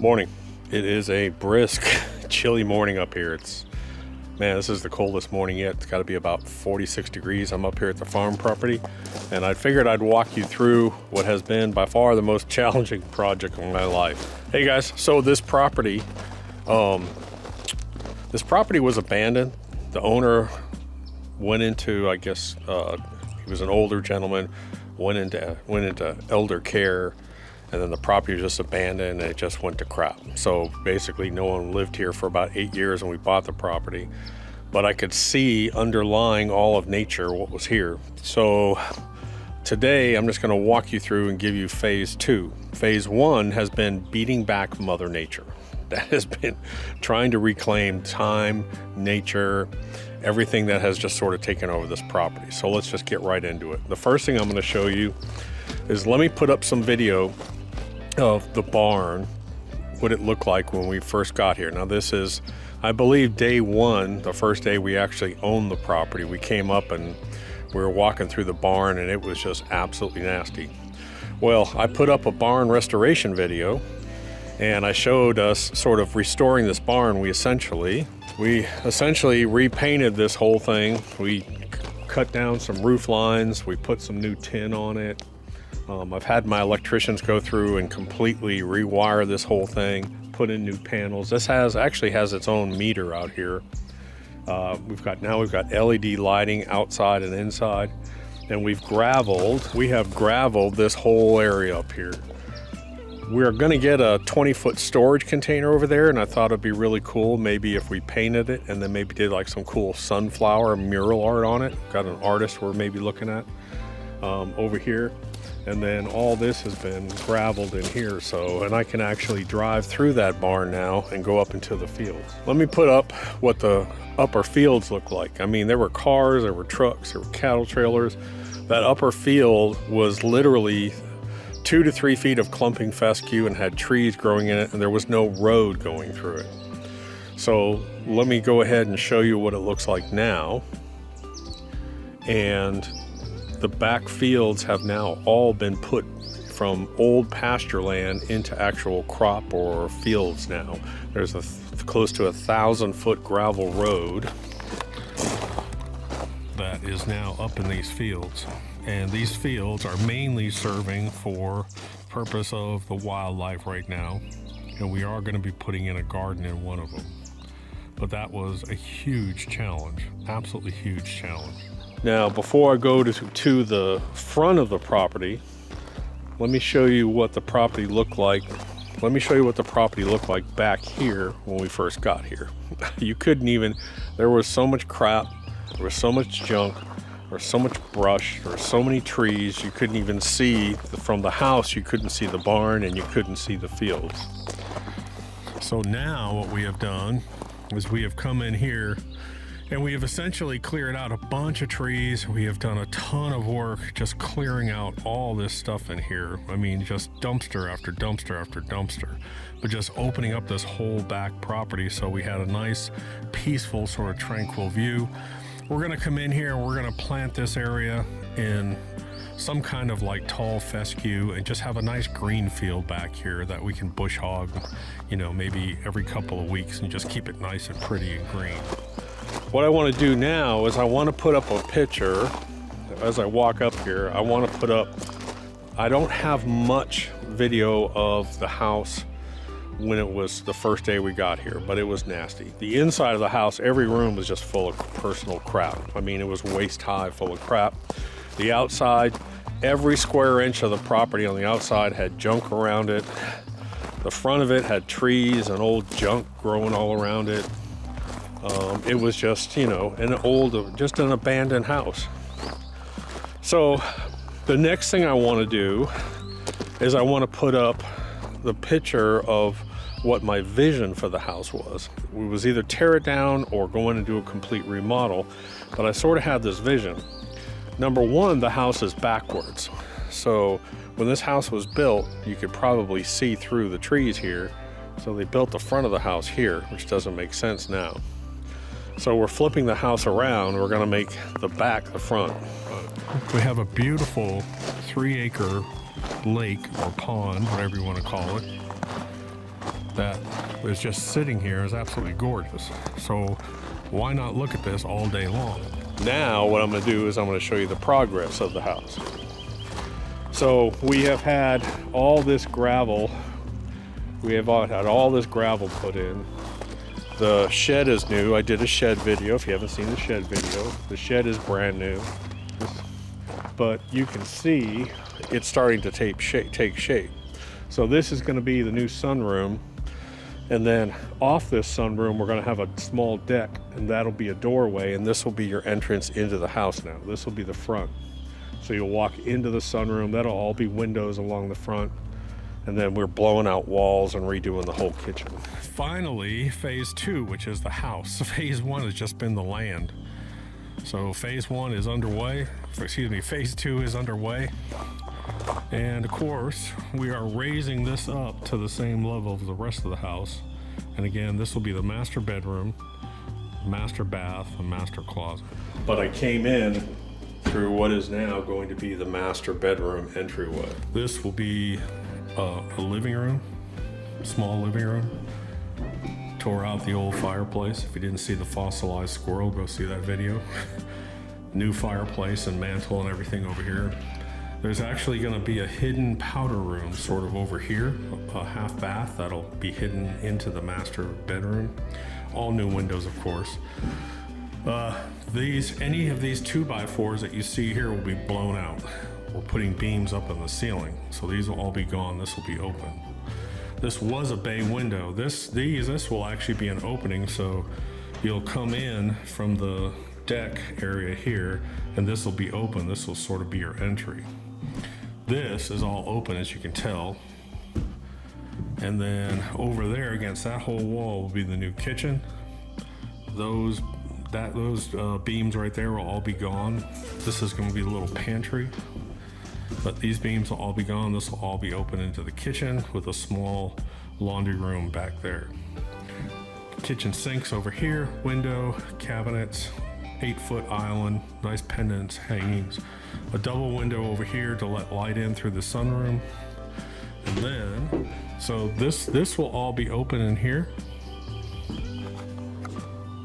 Morning. It is a brisk, chilly morning up here. Man, this is the coldest morning yet. It's got to be about 46 degrees. I'm up here at the farm property, and I figured I'd walk you through what has been by far the most challenging project of my life. Hey guys, so this property was abandoned. The owner went into, I guess, he was an older gentleman, went into elder care. And then the property was just abandoned and it just went to crap. So basically no one lived here for about 8 years when we bought the property. But I could see underlying all of nature what was here. So today I'm just gonna walk you through and give you phase 2. Phase 1 has been beating back Mother Nature. That has been trying to reclaim time, nature, everything that has just sort of taken over this property. So let's just get right into it. The first thing I'm gonna show you is, let me put up some video of the barn, what it looked like when we first got here. Now this is, I believe, day one, the first day we actually owned the property. We came up and we were walking through the barn and it was just absolutely nasty. Well, I put up a barn restoration video and I showed us sort of restoring this barn. We essentially repainted this whole thing. We cut down some roof lines, we put some new tin on it. I've had my electricians go through and completely rewire this whole thing, put in new panels. This actually has its own meter out here. We've got LED lighting outside and inside, and we have graveled this whole area up here. We're gonna get a 20-foot storage container over there, and I thought it'd be really cool maybe if we painted it and then maybe did like some cool sunflower mural art on it. Got an artist we're maybe looking at over here. And then all this has been graveled in here, and I can actually drive through that barn now and go up into the fields. Let me put up what the upper fields look like. I mean, there were cars, there were trucks, there were cattle trailers. That upper field was literally 2 to 3 feet of clumping fescue and had trees growing in it, and there was no road going through it. So let me go ahead and show you what it looks like now. And the back fields have now all been put from old pasture land into actual crop or fields now. There's close to 1,000-foot gravel road that is now up in these fields. And these fields are mainly serving for the purpose of the wildlife right now. And we are going to be putting in a garden in one of them. But that was a huge challenge, absolutely huge challenge. Now, before I go to the front of the property, let me show you what the property looked like. Let me show you what the property looked like back here when we first got here. You couldn't even, there was so much crap, there was so much junk, there was so much brush, there were so many trees, you couldn't even see, from the house you couldn't see the barn and you couldn't see the fields. So now what we have done is we have come in here and we have essentially cleared out a bunch of trees. We have done a ton of work just clearing out all this stuff in here. I mean, just dumpster after dumpster after dumpster, but just opening up this whole back property so we had a nice, peaceful, sort of tranquil view. We're gonna come in here and we're gonna plant this area in some kind of like tall fescue and just have a nice green field back here that we can bush hog, maybe every couple of weeks and just keep it nice and pretty and green. What I want to do now is I want to put up a picture. As I walk up here, I don't have much video of the house when it was the first day we got here, but it was nasty. The inside of the house, every room was just full of personal crap. I mean, it was waist high full of crap. The outside, every square inch of the property on the outside had junk around it. The front of it had trees and old junk growing all around it. It was just, just an abandoned house. So the next thing I want to do is I want to put up the picture of what my vision for the house was. We was either tear it down or go in and do a complete remodel, but I sort of had this vision. Number one, the house is backwards. So when this house was built, you could probably see through the trees here. So they built the front of the house here, which doesn't make sense now. So we're flipping the house around. We're gonna make the back the front. We have a beautiful 3-acre lake or pond, whatever you want to call it. that is just sitting here is absolutely gorgeous. So why not look at this all day long? Now what I'm going to do is I'm going to show you the progress of the house. So we have had all this gravel. We have had all this gravel put in. The shed is new. I did a shed video. If you haven't seen the shed video, the shed is brand new. But you can see it's starting to take shape. So this is going to be the new sunroom. And then off this sunroom, we're going to have a small deck, and that'll be a doorway, and this will be your entrance into the house now. This will be the front. So you'll walk into the sunroom. That'll all be windows along the front. And then we're blowing out walls and redoing the whole kitchen. Finally, phase 2, which is the house. Phase 1 has just been the land. So phase 1 is underway. Phase 2 is underway. And of course, we are raising this up to the same level as the rest of the house. And again, this will be the master bedroom, master bath, and master closet. But I came in through what is now going to be the master bedroom entryway. This will be a living room, small living room. Tore out the old fireplace. If you didn't see the fossilized squirrel, go see that video. New fireplace and mantle and everything over here. There's actually going to be a hidden powder room sort of over here, a half bath that'll be hidden into the master bedroom. All new windows, of course. Any of these 2x4s that you see here will be blown out. We're putting beams up in the ceiling, so these will all be gone. This will be open. This was a bay window. This will actually be an opening, so you'll come in from the deck area here, and this will be open. This will sort of be your entry. This is all open, as you can tell. And then over there against that whole wall will be the new kitchen. Those beams right there will all be gone. This is going to be a little pantry, but these beams will all be gone. This will all be open into the kitchen with a small laundry room back there. Kitchen sinks over here, window, cabinets, 8-foot island, nice pendants, hangings, a double window over here to let light in through the sunroom. And then, so this will all be open in here.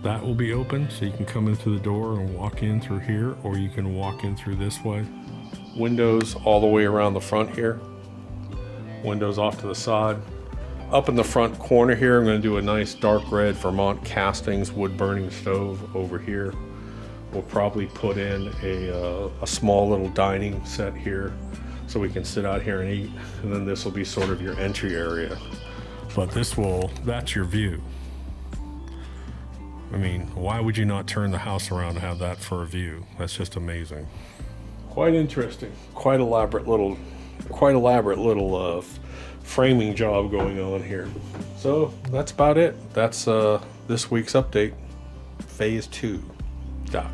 That will be open, so you can come in through the door and walk in through here, or you can walk in through this way. Windows all the way around the front here. Windows off to the side. Up in the front corner here, I'm going to do a nice dark red Vermont castings wood burning stove over here. We'll probably put in a small little dining set here so we can sit out here and eat. And then this will be sort of your entry area. But that's your view. I mean, why would you not turn the house around and have that for a view? That's just amazing. Quite interesting. Quite elaborate little framing job going on here. So that's about it. That's this week's update. Phase 2. Done.